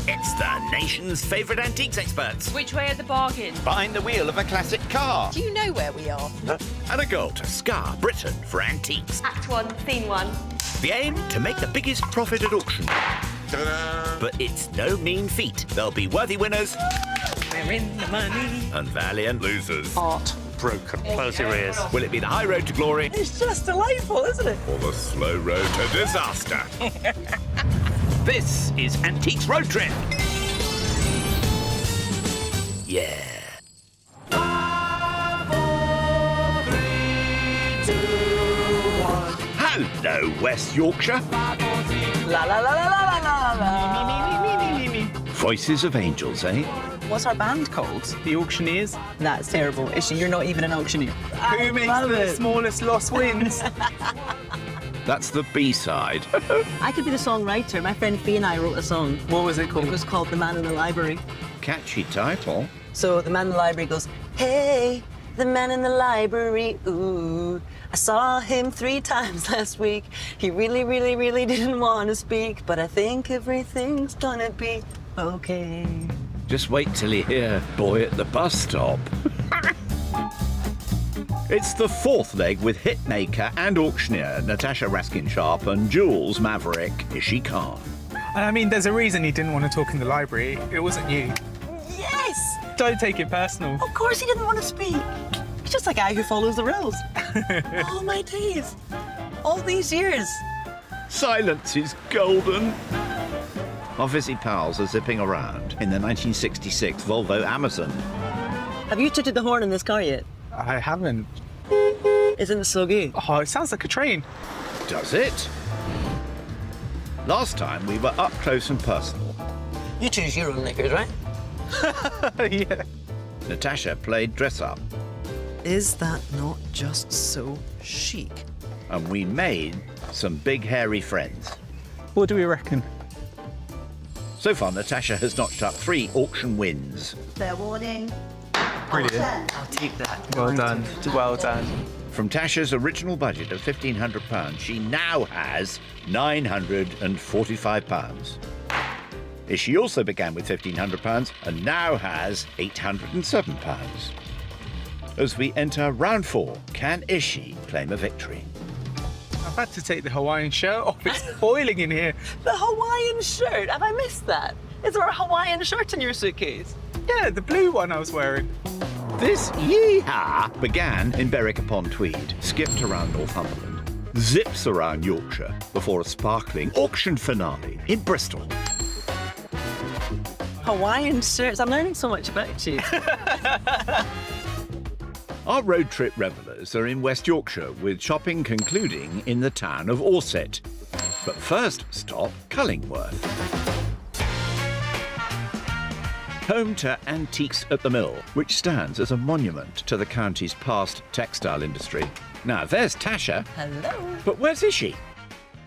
It's the nation's favourite antiques experts. Which way are the bargains? Behind the wheel of a classic car. Do you know where we are? And a goal to scar Britain for antiques. Act 1, Scene 1. The aim, to make the biggest profit at auction. Ta-da! But it's no mean feat. There'll be worthy winners. We're in the money. And valiant losers. Broken. Close your ears. Will it be the high road to glory? It's just delightful, isn't it? Or the slow road to disaster? This is Antiques Road Trip. Yeah. 5, 4, 3, 2, 1. Hello, West Yorkshire. 5, 4, 3. La la la la la la la la. Voices of angels, eh? What's our band called? The Auctioneers? That's terrible. Ishy, you're not even an auctioneer. Who makes the smallest loss wins? That's the B-side. I could be the songwriter. My friend Fee and I wrote a song. What was it called? It was called The Man in the Library. Catchy title. So the man in the library goes, hey, the man in the library, ooh. I saw him 3 times last week. He really, really, really didn't want to speak, but I think everything's gonna be okay. Just wait till you hear Boy at the Bus Stop. It's the 4th leg with hitmaker and auctioneer Natasha Raskin Sharp and Jules maverick Ishy Khan. I mean, there's a reason he didn't want to talk in the library. It wasn't you. Yes! Don't take it personal. Of course he didn't want to speak. He's just a guy who follows the rules. Oh, my days. All these years. Silence is golden. Our busy pals are zipping around in the 1966 Volvo Amazon. Have you tooted the horn in this car yet? I haven't. Isn't it so good? Oh, it sounds like a train. Does it? Last time we were up close and personal. You choose your own knickers, right? Yeah. Natasha played dress up. Is that not just so chic? And we made some big hairy friends. What do we reckon? So far, Natasha has notched up 3 auction wins. Fair warning. Brilliant. I'll take that. Well done. Well done. From Tasha's original budget of £1,500, she now has £945. Ishy also began with £1,500 and now has £807. As we enter round 4, can Ishy claim a victory? I've had to take the Hawaiian shirt off. It's boiling in here. The Hawaiian shirt. Have I missed that? Is there a Hawaiian shirt in your suitcase? Yeah, the blue one I was wearing. This yeehaw began in Berwick-upon-Tweed, skipped around Northumberland, zips around Yorkshire before a sparkling auction finale in Bristol. Hawaiian shirts. I'm learning so much about you. Our road trip revellers are in West Yorkshire, with shopping concluding in the town of Orsett. But first stop, Cullingworth. Home to Antiques at the Mill, which stands as a monument to the county's past textile industry. Now, there's Tasha. Hello. But where's Ishy?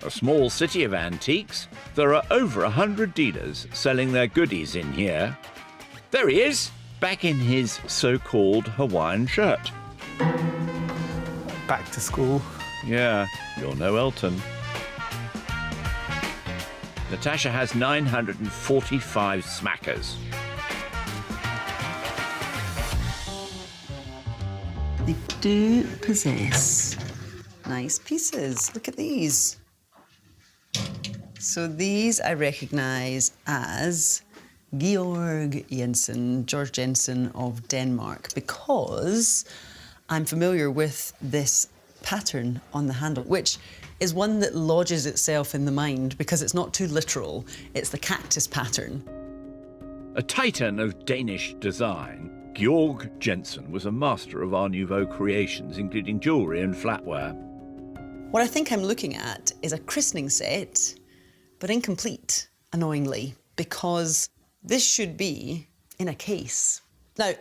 A small city of antiques, there are over 100 dealers selling their goodies in here. There he is, back in his so-called Hawaiian shirt. Back to school. Yeah, you're no Elton. Natasha has 945 smackers. They do possess nice pieces. Look at these. So these I recognise as Georg Jensen of Denmark, because I'm familiar with this pattern on the handle, which is one that lodges itself in the mind because it's not too literal. It's the cactus pattern. A titan of Danish design, Georg Jensen was a master of Art Nouveau creations, including jewellery and flatware. What I think I'm looking at is a christening set, but incomplete, annoyingly, because this should be in a case. Now,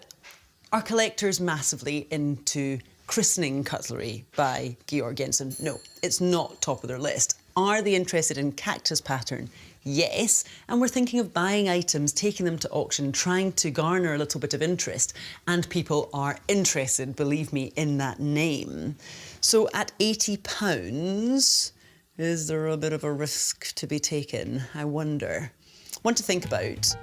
are collectors massively into christening cutlery by Georg Jensen? No, it's not top of their list. Are they interested in cactus pattern? Yes, and we're thinking of buying items, taking them to auction, trying to garner a little bit of interest, and people are interested, believe me, in that name. So at £80, is there a bit of a risk to be taken? I wonder. one to think about.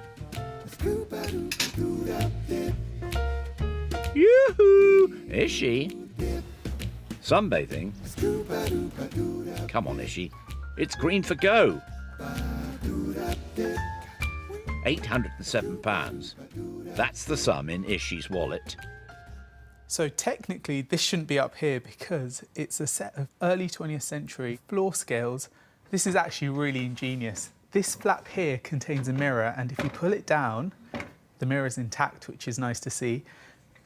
Yoo-hoo! Ishy. Sunbathing? Come on, Ishy. It's green for go. £807. That's the sum in Ishy's wallet. So technically this shouldn't be up here because it's a set of early 20th century floor scales. This is actually really ingenious. This flap here contains a mirror, and if you pull it down, the mirror is intact, which is nice to see.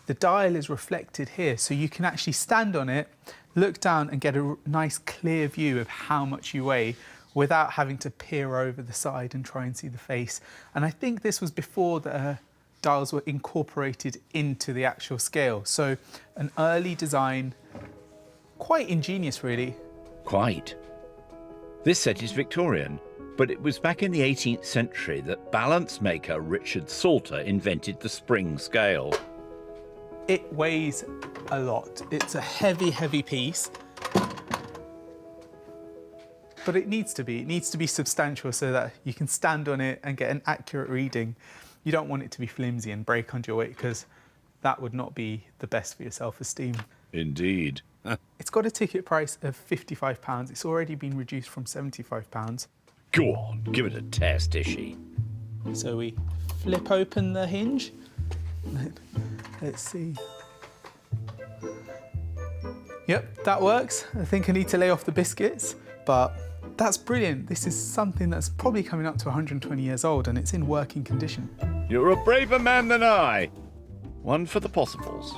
The dial is reflected here, so you can actually stand on it, look down and get a nice clear view of how much you weigh without having to peer over the side and try and see the face. And I think this was before the dials were incorporated into the actual scale. So an early design, quite ingenious really. Quite. This set is Victorian, but it was back in the 18th century that balance maker Richard Salter invented the spring scale. It weighs a lot. It's a heavy, heavy piece. But it needs to be substantial so that you can stand on it and get an accurate reading. You don't want it to be flimsy and break under your weight, because that would not be the best for your self-esteem. Indeed. It's got a ticket price of £55. It's already been reduced from £75. Go on, give it a test, Ishy. So we flip open the hinge. Let's see. Yep, that works. I think I need to lay off the biscuits, but that's brilliant. This is something that's probably coming up to 120 years old, and it's in working condition. You're a braver man than I. One for the possibles.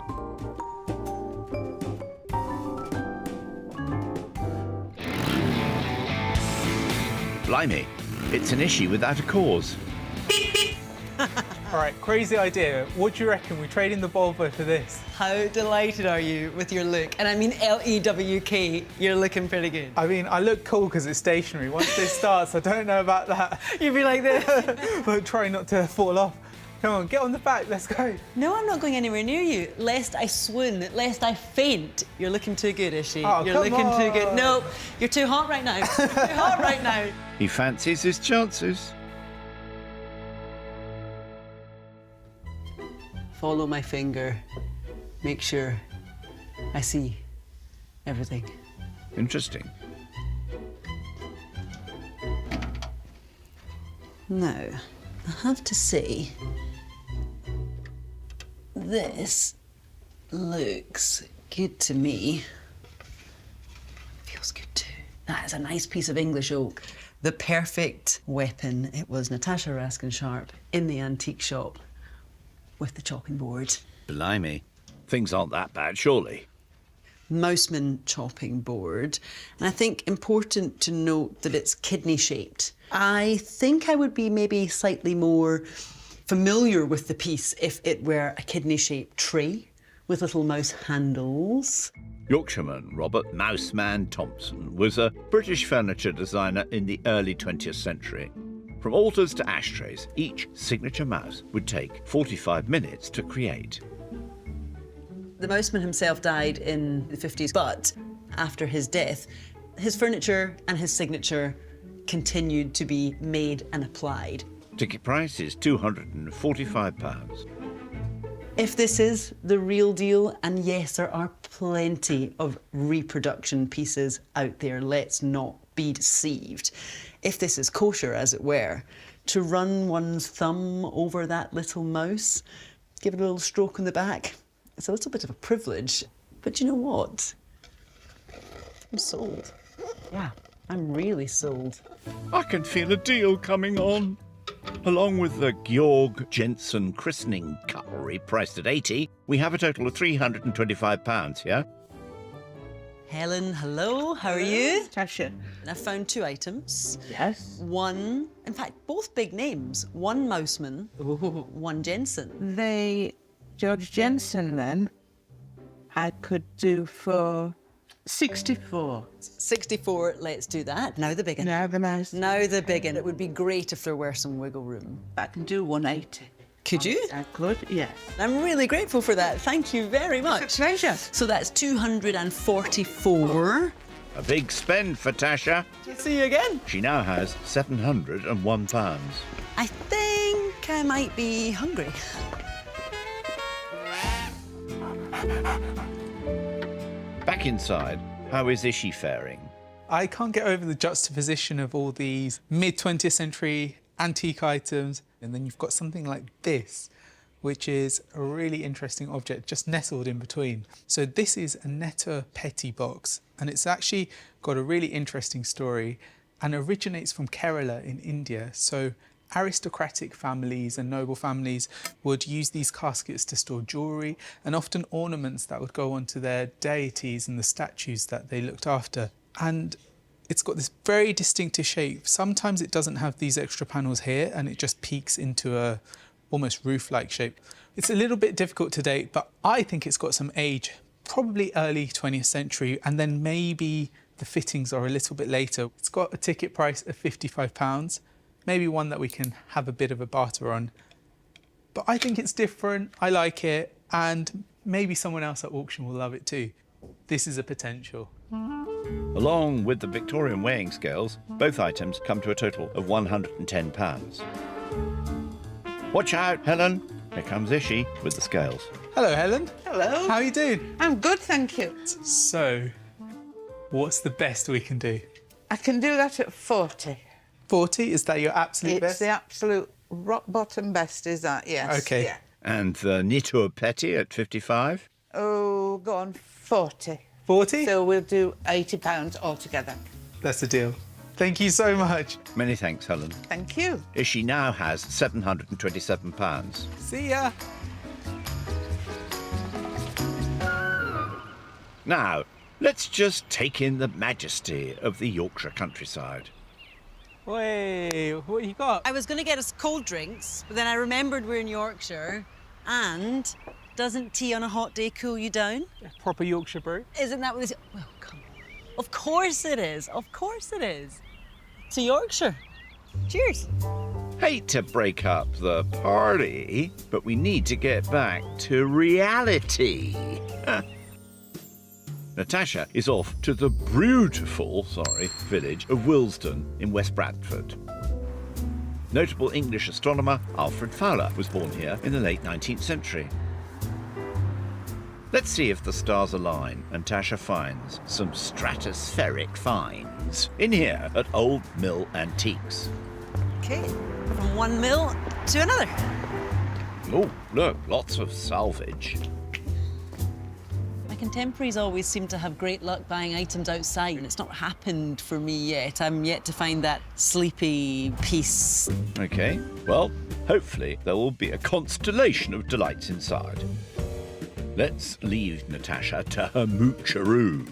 Blimey, it's an Ishy without a cause. All right, crazy idea. What do you reckon? We trade in the Volvo for this? How delighted are you with your look? And I mean L-E-W-K, you're looking pretty good. I mean, I look cool because it's stationary. Once this starts, I don't know about that. You'd be like this. But try not to fall off. Come on, get on the back, let's go. No, I'm not going anywhere near you. Lest I swoon, lest I faint. You're looking too good, Ishy. Oh, you're come looking too good. on. No, you're too hot right now. You're too hot right now. He fancies his chances. Follow my finger. Make sure I see everything. Interesting. Now, I have to say, this looks good to me. Feels good too. That is a nice piece of English oak. The perfect weapon. It was Natasha Raskin Sharp in the antique shop with the chopping board. Blimey. Things aren't that bad, surely. Mouseman chopping board. And I think important to note that it's kidney-shaped. I think I would be maybe slightly more familiar with the piece if it were a kidney-shaped tray with little mouse handles. Yorkshireman Robert Mouseman Thompson was a British furniture designer in the early 20th century. From altars to ashtrays, each signature mouse would take 45 minutes to create. The Mouseman himself died in the 50s, but after his death, his furniture and his signature continued to be made and applied. Ticket price is £245. If this is the real deal, and yes, there are plenty of reproduction pieces out there, let's not be deceived. If this is kosher, as it were, to run one's thumb over that little mouse, give it a little stroke on the back, it's a little bit of a privilege. But you know what? I'm sold. Yeah, I'm really sold. I can feel a deal coming on. Along with the Georg Jensen christening cutlery priced at £80, we have a total of £325 here. Helen, hello, how are you? Natasha. I found two items. Yes. One, in fact, both big names. One Mouseman, one Jensen. The George Jensen, then, I could do for 64. 64, let's do that. Now the big one. Now the mouse. Now the big one. It would be great if there were some wiggle room. I can do 180. Could you? I could, yes. I'm really grateful for that. Thank you very much. It's a pleasure. So that's 244. A big spend for Tasha. See you again. She now has £701. I think I might be hungry. Back inside, how is Ishy faring? I can't get over the juxtaposition of all these mid-20th century antique items, and then you've got something like this, which is a really interesting object just nestled in between. So this is a Netta Petty box, and it's actually got a really interesting story and originates from Kerala in India. So aristocratic families and noble families would use these caskets to store jewellery and often ornaments that would go onto their deities and the statues that they looked after. And it's got this very distinctive shape. Sometimes it doesn't have these extra panels here and it just peaks into a almost roof-like shape. It's a little bit difficult to date, but I think it's got some age, probably early 20th century, and then maybe the fittings are a little bit later. It's got a ticket price of £55, maybe one that we can have a bit of a barter on. But I think it's different, I like it, and maybe someone else at auction will love it too. This is a potential. Along with the Victorian weighing scales, both items come to a total of £110. Watch out, Helen. Here comes Ishy with the scales. Hello, Helen. Hello. How are you doing? I'm good, thank you. So, what's the best we can do? I can do that at 40. 40? Is that your absolute It's best? the absolute rock bottom best, is that? Yes. Okay. Yeah. And the Netta Petty at 55? Oh, go on, 40. 40? So we'll do £80 altogether. That's the deal. Thank you so much. Many thanks, Helen. Thank you. Ishy now has £727. See ya. Now, let's just take in the majesty of the Yorkshire countryside. Wait, what you got? I was going to get us cold drinks, but then I remembered we're in Yorkshire, and doesn't tea on a hot day cool you down? Proper Yorkshire brew. Isn't that what this... Well, come on. Of course it is. Of course it is. To Yorkshire. Cheers. Hate to break up the party, but we need to get back to reality. Natasha is off to the beautiful, village of Willesden in West Bradford. Notable English astronomer Alfred Fowler was born here in the late 19th century. Let's see if the stars align and Tasha finds some stratospheric finds in here at Old Mill Antiques. Okay, from one mill to another. Oh, look, lots of salvage. My contemporaries always seem to have great luck buying items outside, and it's not happened for me yet. I'm yet to find that sleepy peace. Okay, well, hopefully there will be a constellation of delights inside. Let's leave Natasha to her moocheroo.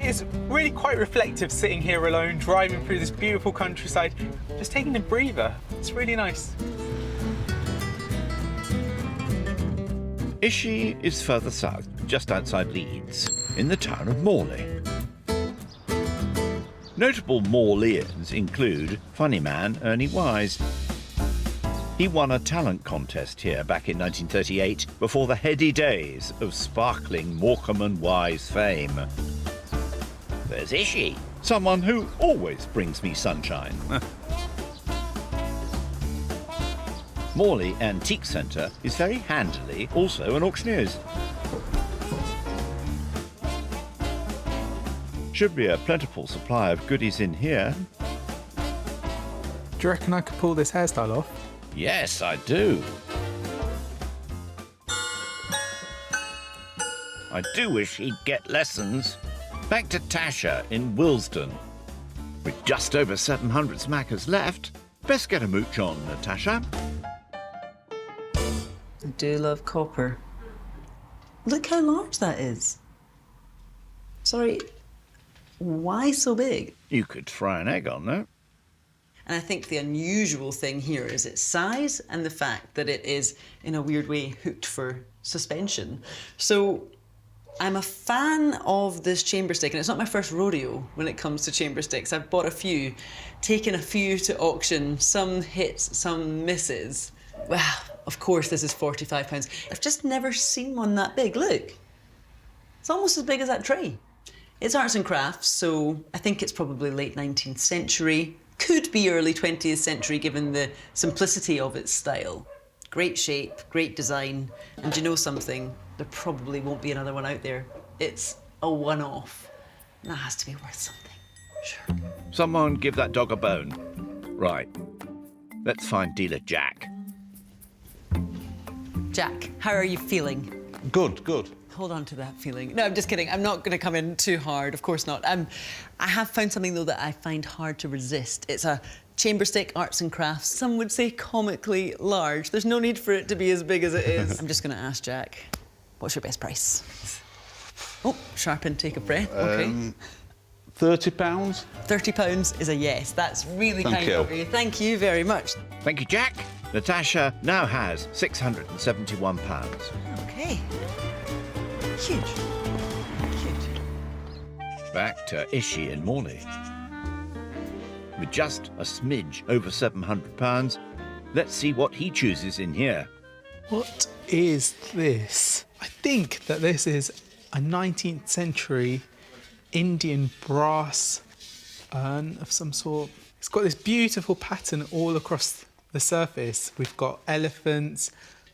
It's really quite reflective sitting here alone, driving through this beautiful countryside, just taking a breather. It's really nice. Ishy is further south, just outside Leeds, in the town of Morley. Notable Morleyans include funny man Ernie Wise. He won a talent contest here back in 1938 before the heady days of sparkling Morecambe and Wise fame. There's Ishy, someone who always brings me sunshine. Morley Antique Centre is very handily also an auctioneer's. Should be a plentiful supply of goodies in here. Do you reckon I could pull this hairstyle off? Yes, I do. I do wish he'd get lessons. Back to Tasha in Willesden. With just over 700 smackers left, best get a mooch on, Natasha. I do love copper. Look how large that is. Sorry, why so big? You could fry an egg on that. And I think the unusual thing here is its size and the fact that it is, in a weird way, hooked for suspension. So I'm a fan of this chamber stick, and it's not my first rodeo when it comes to chamber sticks. I've bought a few, taken a few to auction, some hits, some misses. Well, of course this is £45. I've just never seen one that big. Look, it's almost as big as that tray. It's arts and crafts, so I think it's probably late 19th century. Could be early 20th century given the simplicity of its style. Great shape, great design, and do you know something? There probably won't be another one out there. It's a one-off. And that has to be worth something. Sure. Someone give that dog a bone. Right. Let's find dealer Jack. Jack, how are you feeling? Good, good. Hold on to that feeling. No, I'm just kidding. I'm not going to come in too hard. Of course not. I have found something, though, that I find hard to resist. It's a chamber stick, arts and crafts. Some would say comically large. There's no need for it to be as big as it is. I'm just going to ask Jack, what's your best price? Oh, sharpen, take a breath. OK. £30. £30 is a yes. That's really kind of you. Thank you very much. Thank you, Jack. Natasha now has £671. OK. Huge. Huge. Back to Ishy in Morley. With just a smidge over £700, let's see what he chooses in here. What is this? I think that this is a 19th century Indian brass urn of some sort. It's got this beautiful pattern all across the surface. We've got elephants,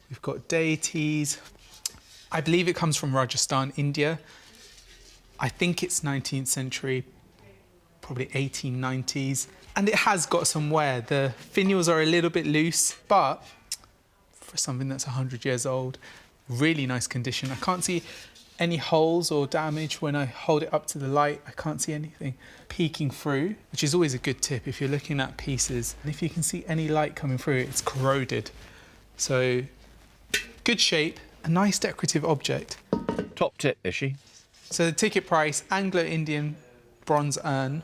we've got deities. I believe it comes from Rajasthan, India. I think it's 19th century, probably 1890s. And it has got some wear. The finials are a little bit loose, but for something that's 100 years old, really nice condition. I can't see any holes or damage when I hold it up to the light. I can't see anything peeking through, which is always a good tip if you're looking at pieces. And if you can see any light coming through, it's corroded. So, good shape, a nice decorative object. Top tip, Ishy. So the ticket price, Anglo-Indian bronze urn.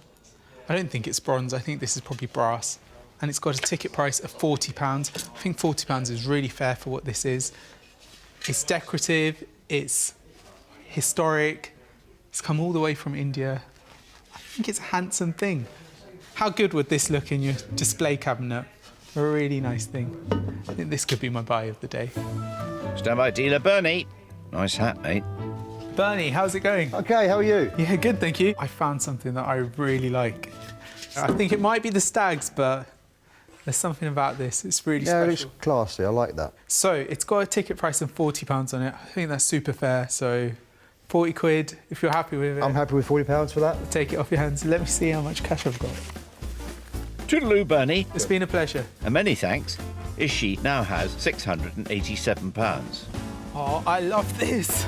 I don't think it's bronze, I think this is probably brass. And it's got a ticket price of £40. I think £40 is really fair for what this is. It's decorative, it's historic, it's come all the way from India. I think it's a handsome thing. How good would this look in your display cabinet? A really nice thing. I think this could be my buy of the day. Stand by, dealer Bernie. Nice hat, mate. Bernie, how's it going? Okay, how are you? Yeah, good, thank you. I found something that I really like. I think it might be the stags, but there's something about this. It's really special. Yeah, it's classy. I like that. So it's got a ticket price of £40 on it. I think that's super fair. So 40 quid, if you're happy with it. I'm happy with £40 for that. Take it off your hands. Let me see how much cash I've got. Toodaloo, Bernie. It's been a pleasure. And many thanks. Ishy now has £687. Oh, I love this.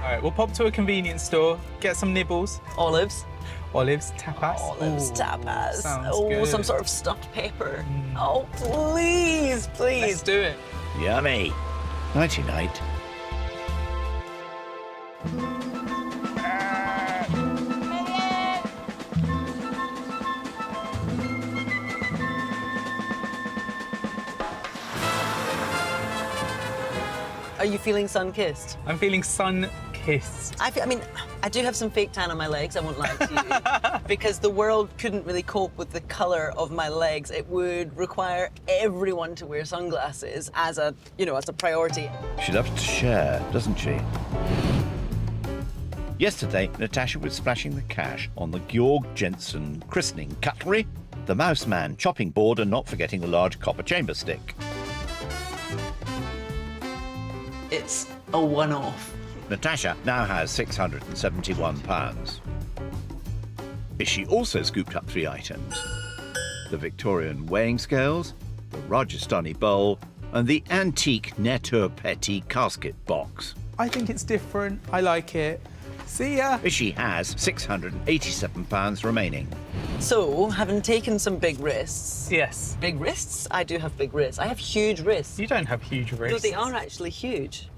All right, we'll pop to a convenience store, get some nibbles. Olives. Olives, tapas. Olives, Ooh, tapas. sounds Oh, good. some sort of stuffed pepper. Oh, please, please. Let's do it. Yummy. Nighty-night. Are you feeling sun-kissed? I'm feeling sun-kissed. I mean, I do have some fake tan on my legs, I won't lie to you. Because the world couldn't really cope with the colour of my legs. It would require everyone to wear sunglasses as a, as a priority. She loves to share, doesn't she? Yesterday, Natasha was splashing the cash on the Georg Jensen christening cutlery, the mouse man chopping board, and not forgetting the large copper chamber stick. It's a one-off. Natasha now has £671. Ishy also scooped up 3 items. The Victorian weighing scales, the Rajasthani bowl, and the antique Nettur Petty casket box. I think it's different. I like it. See ya. Ishy has £687 remaining. So, having taken some big risks... Yes. Big wrists? I do have big wrists. I have huge wrists. You don't have huge No, wrists. they are actually huge.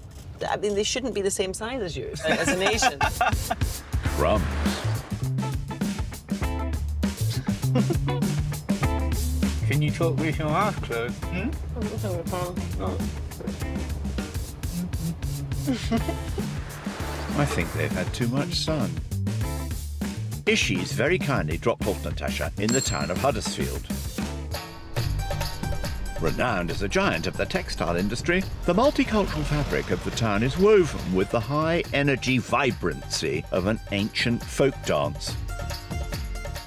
I mean, they shouldn't be the same size as you, as a nation. Crumbs. Can you talk with your mouth closed? I think they've had too much sun. Ishy's very kindly dropped off Natasha in the town of Huddersfield. Renowned as a giant of the textile industry, the multicultural fabric of the town is woven with the high-energy vibrancy of an ancient folk dance.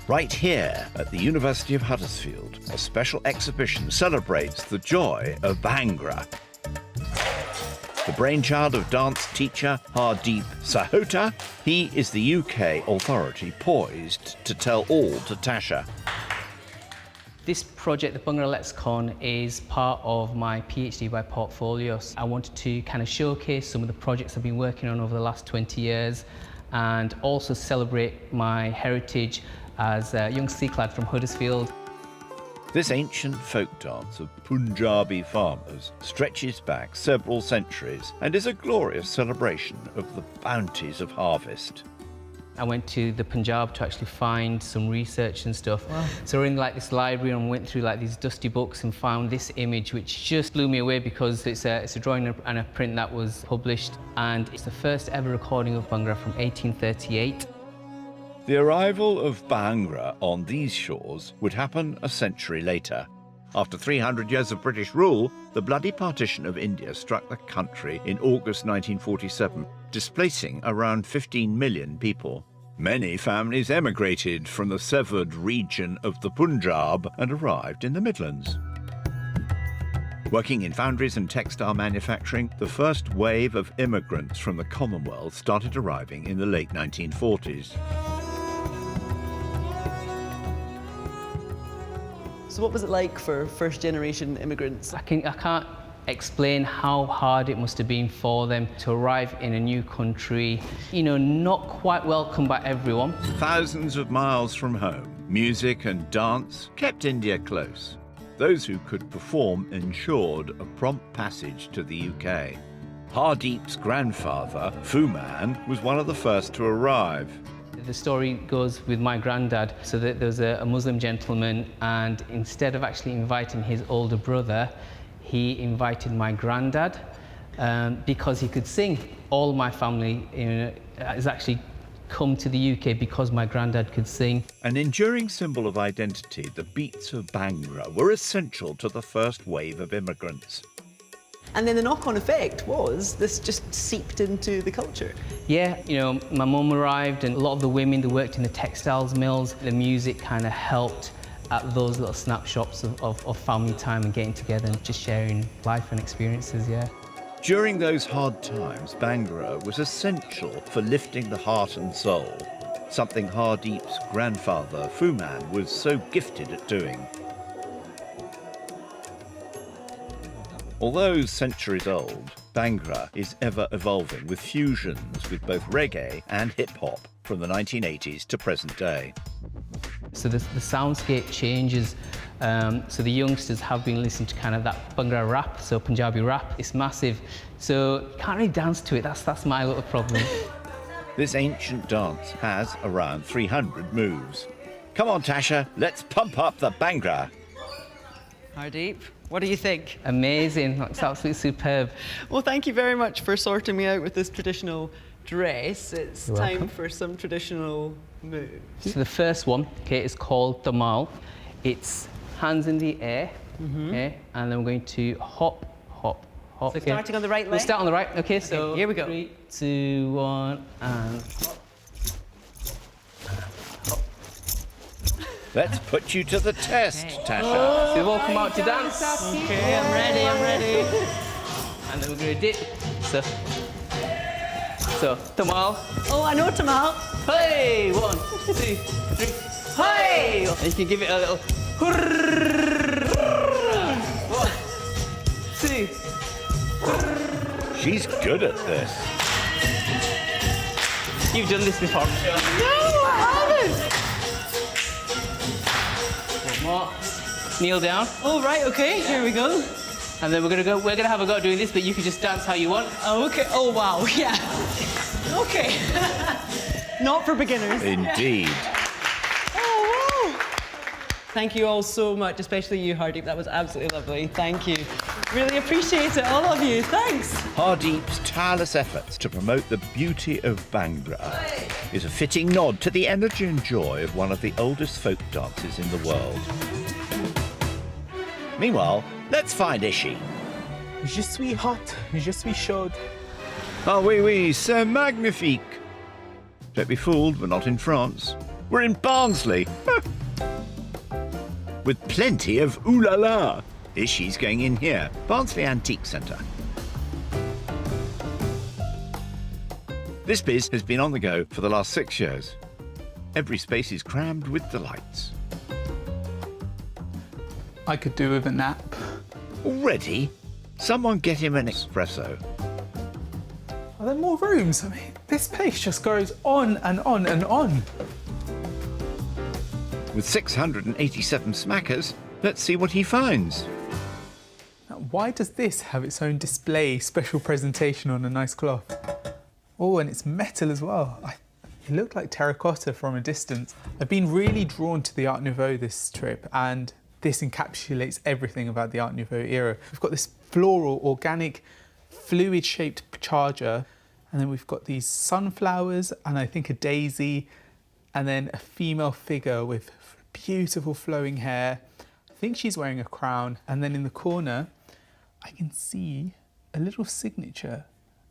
Right here at the University of Huddersfield, a special exhibition celebrates the joy of Bhangra. The brainchild of dance teacher Hardeep Sahota, he is the UK authority poised to tell all to Tasha. This project, the Bhangra Lexicon, is part of my PhD by portfolio. I wanted to kind of showcase some of the projects I've been working on over the last 20 years and also celebrate my heritage as a young Sikh lad from Huddersfield. This ancient folk dance of Punjabi farmers stretches back several centuries and is a glorious celebration of the bounties of harvest. I went to the Punjab to actually find some research and stuff. Wow. So we're in like this library and went through like these dusty books and found this image which just blew me away because it's a drawing and a print that was published, and it's the first ever recording of Bhangra from 1838. The arrival of Bhangra on these shores would happen a century later. After 300 years of British rule, the bloody partition of India struck the country in August 1947, displacing around 15 million people. Many families emigrated from the severed region of the Punjab and arrived in the Midlands. Working in foundries and textile manufacturing, the first wave of immigrants from the Commonwealth started arriving in the late 1940s. So what was it like for first-generation immigrants? I can't explain how hard it must have been for them to arrive in a new country, you know, not quite welcomed by everyone. Thousands of miles from home, music and dance kept India close. Those who could perform ensured a prompt passage to the UK. Hardeep's grandfather, Fuman, was one of the first to arrive. The story goes with my granddad. So that there was a Muslim gentleman, and instead of actually inviting his older brother, he invited my granddad because he could sing. All my family has actually come to the UK because my granddad could sing. An enduring symbol of identity, the beats of Bhangra were essential to the first wave of immigrants. And then the knock-on effect was this just seeped into the culture. Yeah, you know, my mum arrived and a lot of the women that worked in the textiles mills, the music kind of helped at those little snapshots of family time and getting together and just sharing life and experiences, yeah. During those hard times, Bhangra was essential for lifting the heart and soul, something Hardeep's grandfather, Fuman, was so gifted at doing. Although centuries old, Bhangra is ever evolving with fusions with both reggae and hip-hop from the 1980s to present day. So the soundscape changes. So the youngsters have been listening to kind of that Bhangra rap, so Punjabi rap. It's massive. So you can't really dance to it. That's my little problem. This ancient dance has around 300 moves. Come on, Tasha, let's pump up the Bhangra. Hardeep, what do you think? Amazing. It's absolutely superb. Well, thank you very much for sorting me out with this traditional dress. It's You're time welcome. for some traditional moves. So the first one, okay, is called Tamal. It's hands in the air, okay, and then we're going to hop, hop, hop. So starting on the right leg? We'll start on the right, okay, so here we go. 3, 2, 1, and hop. Let's put you to the test, Tasha. So we've all come out to dance. Okay, I'm ready. And then we're going to dip. So Tamal. Oh, I know Tamal. Hey! 1, 2, 3. Hey! And you can give it a little. 1, 2. She's good at this. You've done this before. No, I haven't. One more. Kneel down. Oh, right, okay, here we go. And then we're gonna have a go at doing this, but you can just dance how you want. Oh, okay. Oh, wow, yeah. Okay. Not for beginners. Indeed. Oh, wow. Thank you all so much, especially you, Hardeep. That was absolutely lovely. Thank you. Really appreciate it, all of you. Thanks. Hardeep's tireless efforts to promote the beauty of Bhangra is a fitting nod to the energy and joy of one of the oldest folk dances in the world. Meanwhile, Let's find Ishy. Je suis hot, je suis chaude. Ah oui, oui, c'est magnifique. Don't be fooled, we're not in France. We're in Barnsley. With plenty of ooh la la. Ishy's going in here, Barnsley Antique Centre. This biz has been on the go for the last 6 years. Every space is crammed with delights. I could do with a nap. Already? Someone get him an espresso. Are there more rooms? I mean, this place just goes on and on and on. With 687 smackers, let's see what he finds. Now, why does this have its own display, special presentation on a nice cloth? Oh, and it's metal as well. It looked like terracotta from a distance. I've been really drawn to the Art Nouveau this trip, and this encapsulates everything about the Art Nouveau era. We've got this floral, organic, fluid-shaped charger, and then we've got these sunflowers, and I think a daisy, and then a female figure with beautiful flowing hair. I think she's wearing a crown, and then in the corner, I can see a little signature,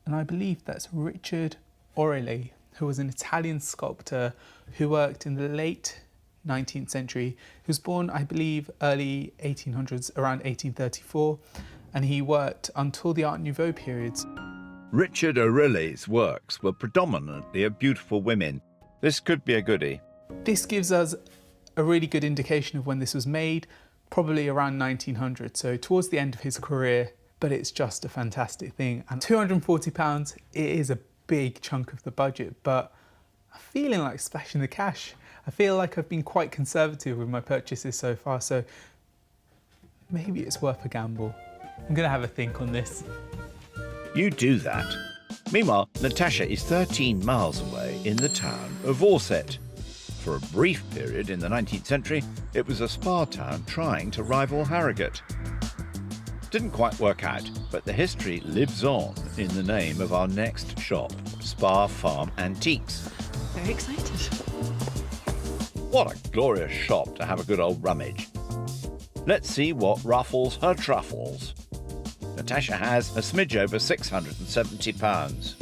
and I believe that's Richard Orelli, who was an Italian sculptor who worked in the late 19th century. He was born, I believe, early 1800s, around 1834, and he worked until the Art Nouveau periods. Richard Orelli's works were predominantly of beautiful women. This could be a goodie. This gives us a really good indication of when this was made, probably around 1900, so towards the end of his career, but it's just a fantastic thing. And £240, it is a big chunk of the budget, but I'm feeling like splashing the cash. I feel like I've been quite conservative with my purchases so far, so maybe it's worth a gamble. I'm gonna have a think on this. You do that. Meanwhile, Natasha is 13 miles away in the town of Orsett. For a brief period in the 19th century, it was a spa town trying to rival Harrogate. Didn't quite work out, but the history lives on in the name of our next shop, Spa Farm Antiques. Very excited. What a glorious shop to have a good old rummage. Let's see what ruffles her truffles. Natasha has a smidge over £670.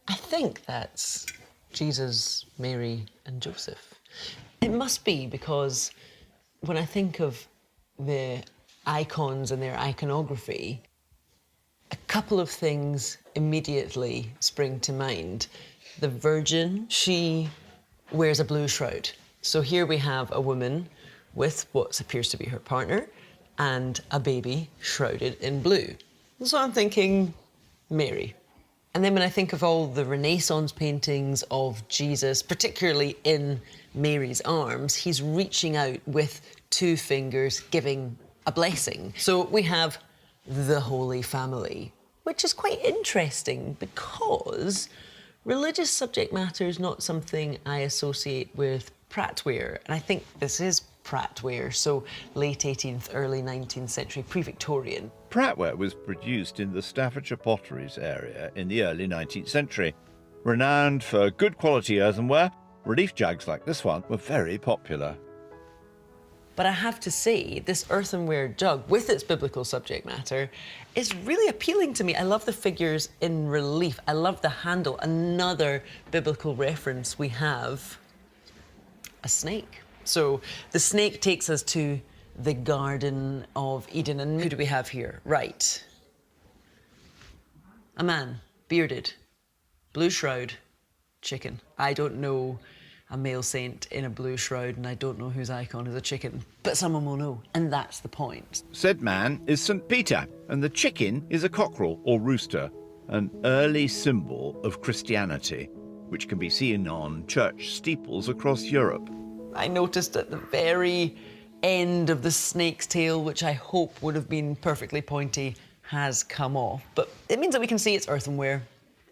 I think that's Jesus, Mary and Joseph. It must be because when I think of the icons and their iconography, a couple of things immediately spring to mind. The Virgin, she wears a blue shroud. So here we have a woman with what appears to be her partner and a baby shrouded in blue. So I'm thinking Mary. And then when I think of all the Renaissance paintings of Jesus, particularly in Mary's arms, he's reaching out with two fingers, giving a blessing. So we have the Holy Family, which is quite interesting because religious subject matter is not something I associate with Prattware. And I think this is Prattware, so late 18th, early 19th century, pre-Victorian. Prattware was produced in the Staffordshire Potteries area in the early 19th century. Renowned for good quality earthenware, relief jugs like this one were very popular. But I have to say, this earthenware jug, with its biblical subject matter, is really appealing to me. I love the figures in relief. I love the handle. Another biblical reference we have, a snake. So the snake takes us to the Garden of Eden. And who do we have here? Right. A man, bearded, blue shroud, chicken. I don't know a male saint in a blue shroud, and I don't know whose icon is a chicken, but someone will know, and that's the point. Said man is St. Peter, and the chicken is a cockerel or rooster, an early symbol of Christianity, which can be seen on church steeples across Europe. I noticed at the very end of the snake's tail, which I hope would have been perfectly pointy, has come off. But it means that we can see it's earthenware.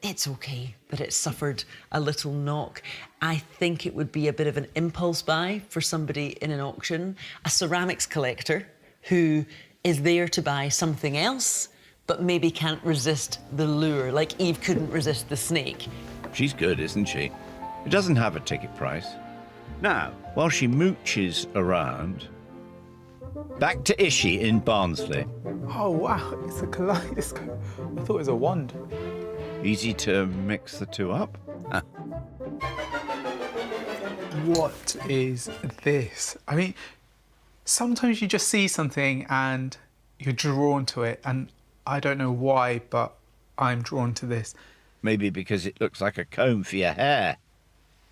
It's okay that it suffered a little knock. I think it would be a bit of an impulse buy for somebody in an auction, a ceramics collector who is there to buy something else, but maybe can't resist the lure, like Eve couldn't resist the snake. She's good, isn't she? It doesn't have a ticket price. Now, while she mooches around, back to Ishy in Barnsley. Oh, wow, it's a kaleidoscope. I thought it was a wand. Easy to mix the two up. What is this? I mean, sometimes you just see something and you're drawn to it, and I don't know why, but I'm drawn to this. Maybe because it looks like a comb for your hair.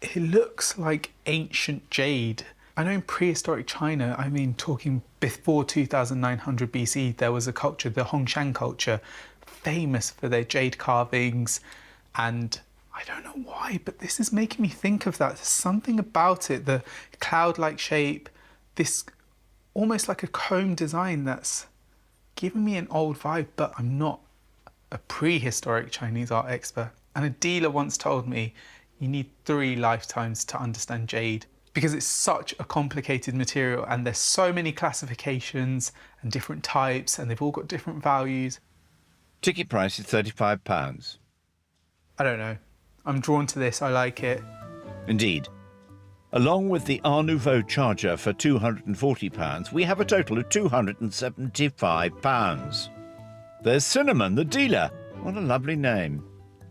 It looks like ancient jade. I know in prehistoric China, I mean, talking before 2900 BC, there was a culture, the Hongshan culture, famous for their jade carvings, and I don't know why, but this is making me think of that. There's something about it, the cloud-like shape, this almost like a comb design that's giving me an old vibe, but I'm not a prehistoric Chinese art expert. And a dealer once told me, you need 3 lifetimes to understand jade, because it's such a complicated material and there's so many classifications and different types, and they've all got different values. Ticket price is £35. I don't know. I'm drawn to this, I like it. Indeed. Along with the Art Nouveau charger for £240, we have a total of £275. There's Cinnamon, the dealer. What a lovely name.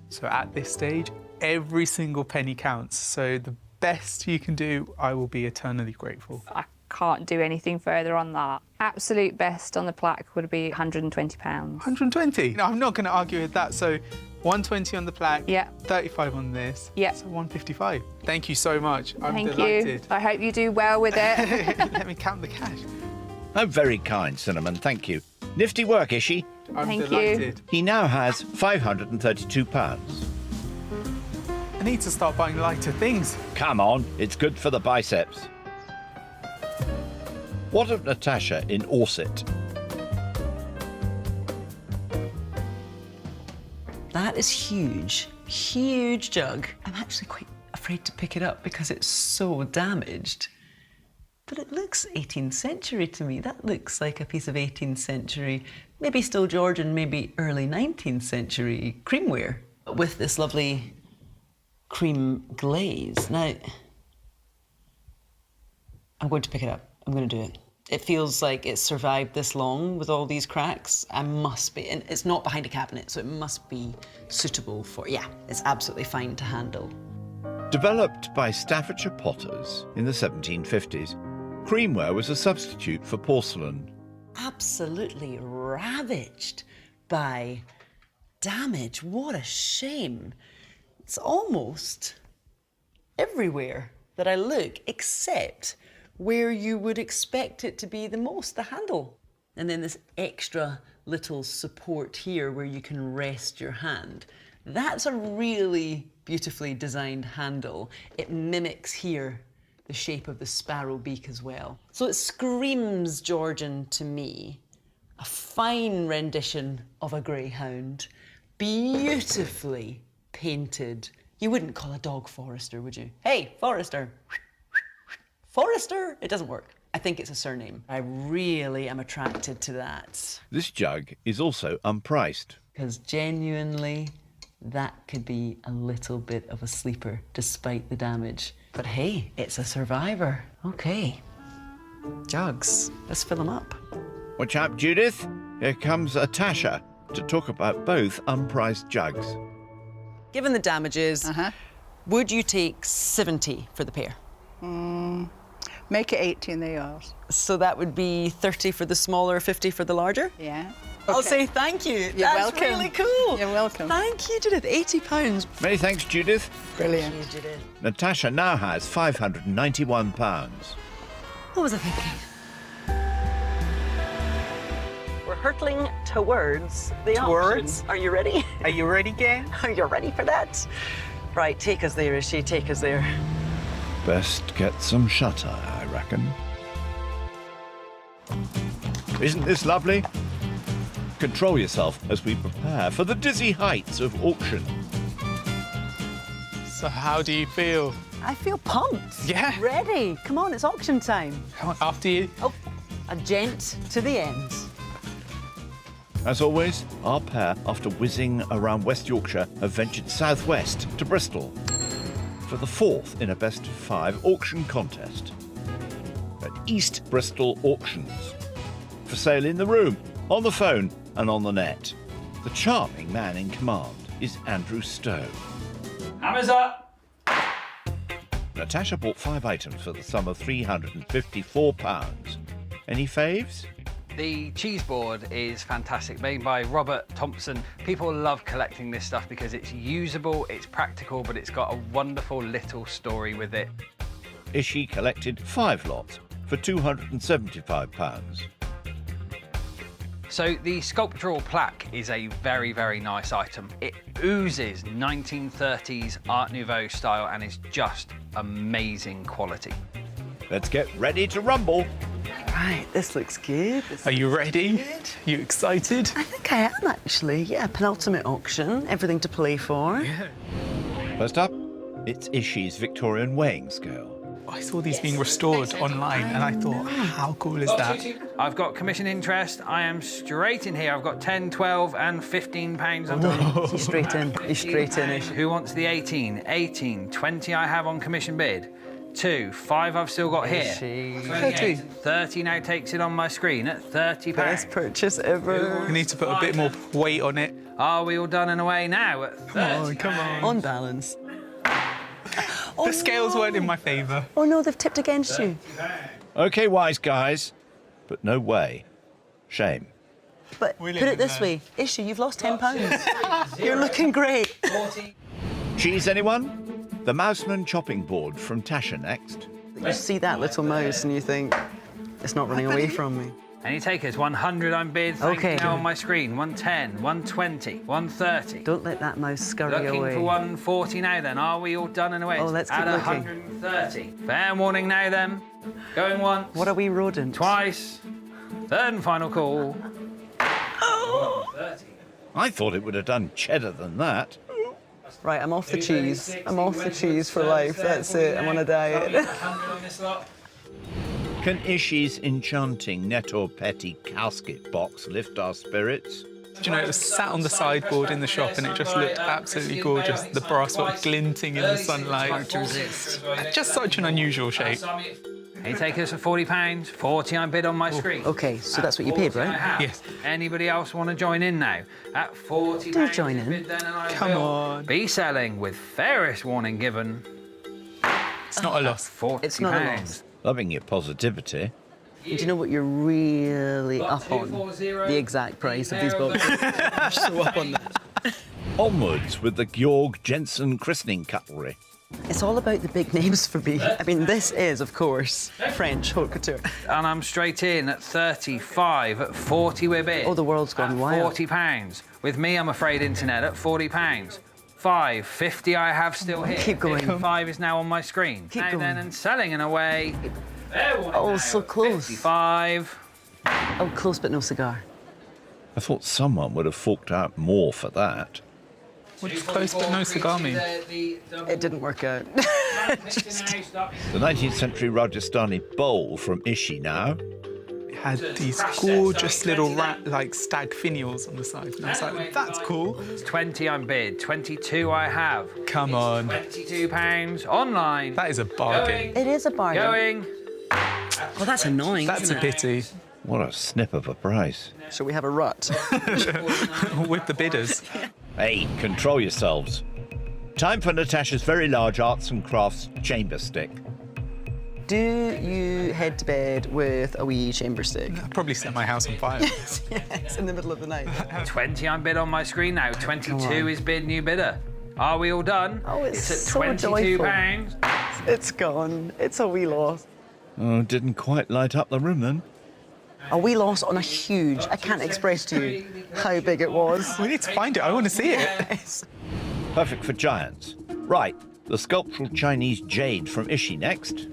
So at this stage, every single penny counts. So the best you can do, I will be eternally grateful. I can't do anything further on that. Absolute best on the plaque would be £120. 120? No, I'm not going to argue with that. So 120 on the plaque, yeah. 35 on this, yeah. So 155. Thank you so much. I'm Thank delighted. you. I hope you do well with it. Let me count the cash. Oh, very kind, Cinnamon, thank you. Nifty work, Ishy. I'm Thank delighted. you. He now has £532. I need to start buying lighter things. Come on, it's good for the biceps. What of Natasha in Orset? That is huge, huge jug. I'm actually quite afraid to pick it up because it's so damaged. But it looks 18th century to me. That looks like a piece of 18th century, maybe still Georgian, maybe early 19th century creamware with this lovely cream glaze. Now, I'm going to pick it up. I'm going to do it. It feels like it's survived this long with all these cracks. I must be, and it's not behind a cabinet, so it must be suitable for, yeah, it's absolutely fine to handle. Developed by Staffordshire potters in the 1750s, creamware was a substitute for porcelain. Absolutely ravaged by damage. What a shame. It's almost everywhere that I look, except where you would expect it to be the most, the handle. And then this extra little support here where you can rest your hand. That's a really beautifully designed handle. It mimics here the shape of the sparrow beak as well. So it screams Georgian to me. A fine rendition of a greyhound, beautifully painted. You wouldn't call a dog Forrester, would you? Hey, Forrester. Forrester? It doesn't work. I think it's a surname. I really am attracted to that. This jug is also unpriced. Because genuinely, that could be a little bit of a sleeper despite the damage. But hey, it's a survivor. Okay. Jugs. Let's fill them up. Watch out, Judith. Here comes Natasha to talk about both unpriced jugs. Given the damages, would you take 70 for the pair? Make it 80 and they yours. So that would be 30 for the smaller, 50 for the larger? Yeah. I'll Okay. say thank you. You're That's welcome. really cool. You're welcome. Thank you, Judith. £80. Many thanks, Judith. Brilliant. Thank you, Judith. Natasha now has £591. What was I thinking? We're hurtling towards the Towards? auction. Are you ready? Are you ready, gang? Are you ready for that? Right, take us there, Ishy, take us there. Best get some shutter, I reckon. Isn't this lovely? Control yourself as we prepare for the dizzy heights of auction. So how do you feel? I feel pumped. Yeah. Ready. Come on, it's auction time. Come on, after you. Oh, a gent to the end. As always, our pair, after whizzing around West Yorkshire, have ventured southwest to Bristol for the 4th in a best-of-5 auction contest at East Bristol Auctions. For sale in the room, on the phone and on the net. The charming man in command is Andrew Stowe. Hammers up! Natasha bought 5 items for the sum of £354. Any faves? The cheese board is fantastic, made by Robert Thompson. People love collecting this stuff because it's usable, it's practical, but it's got a wonderful little story with it. Ishy collected 5 lots for £275. So the sculptural plaque is a very, very nice item. It oozes 1930s Art Nouveau style and is just amazing quality. Let's get ready to rumble. Right, this looks good. Are you ready? You excited? I think I am, actually. Yeah, penultimate auction, everything to play for. Yeah. First up, it's Ishy's Victorian weighing scale. I saw these being restored online and I thought, how cool is that? I've got commission interest. I am straight in here. I've got 10, 12 and 15 pounds on top. He's straight in. He's straight in. Who wants the 18? 18, 20 I have on commission bid. 2, 5 I've still got here. 28, 30 now takes it on my screen at £30. Best purchase ever. You need to put a bit more weight on it. Are we all done and away now at 30? Come on. On balance. The scales weren't in my favour. Oh no, they've tipped against you. OK, wise guys, but no way. Shame. But put it this way, Ishy, you've lost £10. You're looking great. Cheese, anyone? The Mouseman chopping board from Tasha next. You see that little mouse and you think, it's not running away from me. Any takers? 100 I'm bid. Thank you now on my screen. 110, 120, 130. Don't let that mouse scurry Looking away. for 140 now then. Are we all done and away? Oh, let's keep at looking. 130. Fair warning now then. Going once. What are we, rodents? Twice. Third and final call. Oh. 130. I thought it would have done cheddar than that. Right, I'm off the cheese. I'm off the cheese for life. That's it. I'm on a diet. 100 on this lot. Can Ishy's enchanting Netto Petty casket box lift our spirits? Do you know, it was sat on the sideboard in the shop and it just looked absolutely gorgeous. The brasswork glinting in the sunlight. Just such an unusual shape. Any takers for £40? 40 I'm bid on my screen. OK, so that's what you paid, right? Yes. Anybody else want to join in now? At £40. Do join in. Bid then and I Come will on. be selling with fairest warning given. It's not a loss. £40. It's not a loss. Loving your positivity. Do you know what you're really up on? The exact price of these boxes. I'm so up on that. Onwards with the Georg Jensen christening cutlery. It's all about the big names for me. I mean, this is, of course, French haute couture. And I'm straight in at 35, at 40 we're bid. Oh, the world's gone wild. £40. With me, I'm afraid, internet, at £40. 5, 50 I have still here. Keep going. 55 is now on my screen. Keep now going. then, and selling and away. Oh, so close. 55. Oh, close but no cigar. I thought someone would have forked out more for that. What does close but no cigar mean? It didn't work out. The 19th century Rajasthani bowl from Ishy now. It had these gorgeous little like stag finials on the side. And I was like, that's cool. 20 I'm bid. 22 I have. Come on. £22 online. That is a bargain. It is a bargain. Going. Oh, that's annoying. That's a pity. What a snip of a price. Shall we have a rut? With the bidders. Hey, control yourselves. Time for Natasha's very large arts and crafts chamber stick. Do you head to bed with a wee chamber stick? I'd probably set my house on fire. Yes, in the middle of the night. 20 I'm bid on my screen now. 22 is bid new bidder. Are we all done? Oh, it's at so £22. joyful. It's gone. It's a wee loss. Oh, didn't quite light up the room then. A wee loss on a huge. I can't express to you how big it was. We need to find it. I want to see it. Yes. Perfect for giants. Right, the sculptural Chinese jade from Ishy next.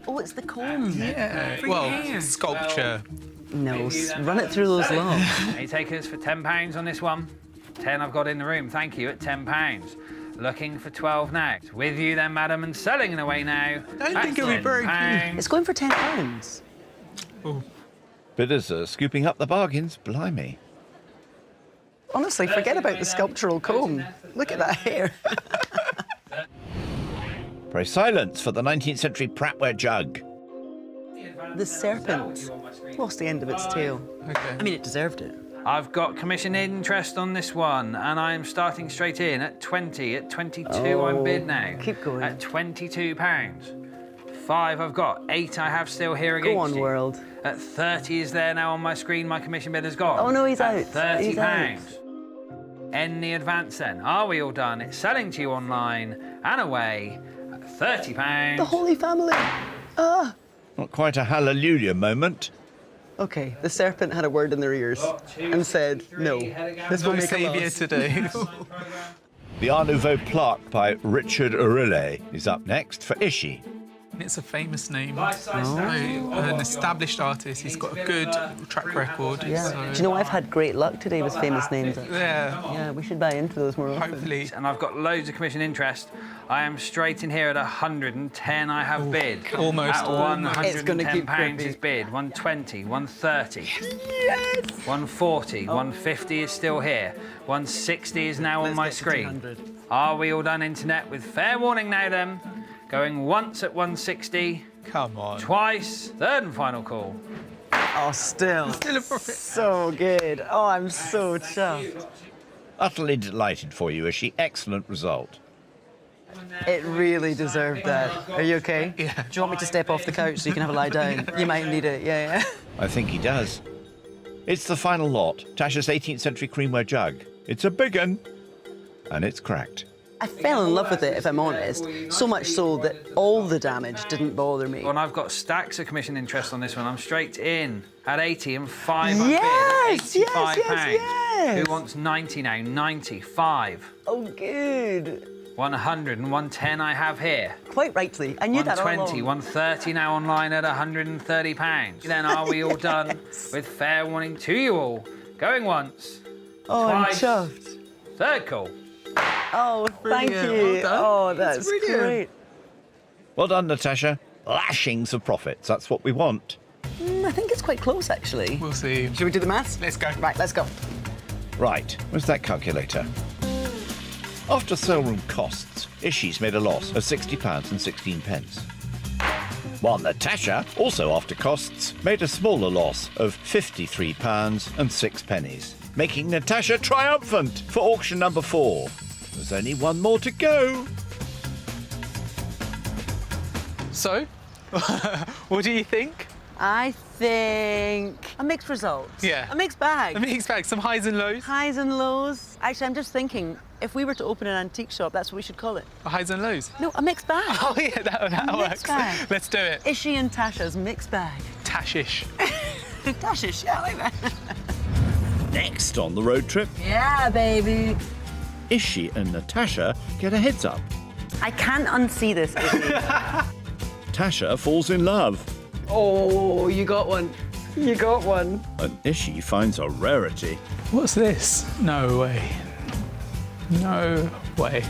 Oh, it's the comb. Yeah. Well, sculpture. No, run it through those locks. Any takers for £10 on this one? 10 I've got in the room, thank you, at £10. Looking for 12 now. With you then, madam, and selling it away now. I don't think it'll be very good. It's going for £10. Oh. Bidders are scooping up the bargains, blimey. Honestly, forget about the sculptural comb. Look at that hair. Pray silence for the 19th century Prattware jug. The serpent lost the end of its tail. Okay. I mean, it deserved it. I've got commission interest on this one, and I'm starting straight in at 20. At 22, I'm bid now. Keep going. At £22. 5 I've got. 8 I have still here against Go on, you. world. At 30 is there now on my screen. My commission bid has gone. Oh, no, he's at out. £30. He's out. End the advance then. Are we all done? It's selling to you online and away at £30. The Holy Family. Ah. Not quite a hallelujah moment. OK, the serpent had a word in their ears and said, no, this will No make a saviour loss. today. The Art Nouveau plaque by Richard Orile is up next for Ishy. It's a famous name. An established artist. He's got a good track record. Yeah. So Do you know, I've had great luck today with famous names. yeah. Yeah, we should buy into those more often. Hopefully. And I've got loads of commission interest. I am straight in here at 110 I have bid. Almost. At It's gonna keep £110 is creepy. bid. 120, 130. Yes! 140, 150 is still here. 160 is now on my screen. Are we all done, internet? With fair warning now then. Going once at 160. Come on. Twice. Third and final call. Oh, still. Still a profit. So good. Oh, I'm so chuffed. Utterly delighted for you, Ishy. Excellent result. It really deserved that. Are you okay? Yeah. Do you want me to step off the couch so you can have a lie down? You might need it, yeah. I think he does. It's the final lot, Tasha's 18th century creamware jug. It's a big un, and it's cracked. I fell in love with it, if I'm honest. So much so that all the damage didn't bother me. Well, and I've got stacks of commission interest on this one. I'm straight in at 80 and 5 Yes, bid at £85. yes. Who wants 90 now? 95. Oh, good. 100 and 110 I have here. Quite rightly. I knew that all 120, along. 130 now online at £130. Then are we all done? With fair warning to you all. Going once. Oh, twice, I'm chuffed. Third call. Oh, thank Brilliant. you. Well done. Oh, that's brilliant. great. Well done, Natasha. Lashings of profits. That's what we want. I think it's quite close, actually. We'll see. Should we do the maths? Let's go. Right, let's go. Right, where's that calculator? After sale room costs, Ishy's made a loss of £60 and 16 pence. While Natasha, also after costs, made a smaller loss of £53 and 6 pennies, making Natasha triumphant for auction number 4. There's only one more to go. So, what do you think? I think a mixed result. Yeah. A mixed bag. A mixed bag, some highs and lows. Highs and lows. Actually, I'm just thinking, if we were to open an antique shop, that's what we should call it. Highs and lows. No, a mixed bag. Oh yeah, that Mixed works. bag. Let's do it. Ishy and Tasha's mixed bag. Tashish. Tashish, yeah, I like that. Next on the road trip, Yeah, baby. Ishy and Natasha get a heads up. I can't unsee this, Ishy. Tasha falls in love, Oh, you got one. You got one. and Ishy finds a rarity. What's this? No way. No way.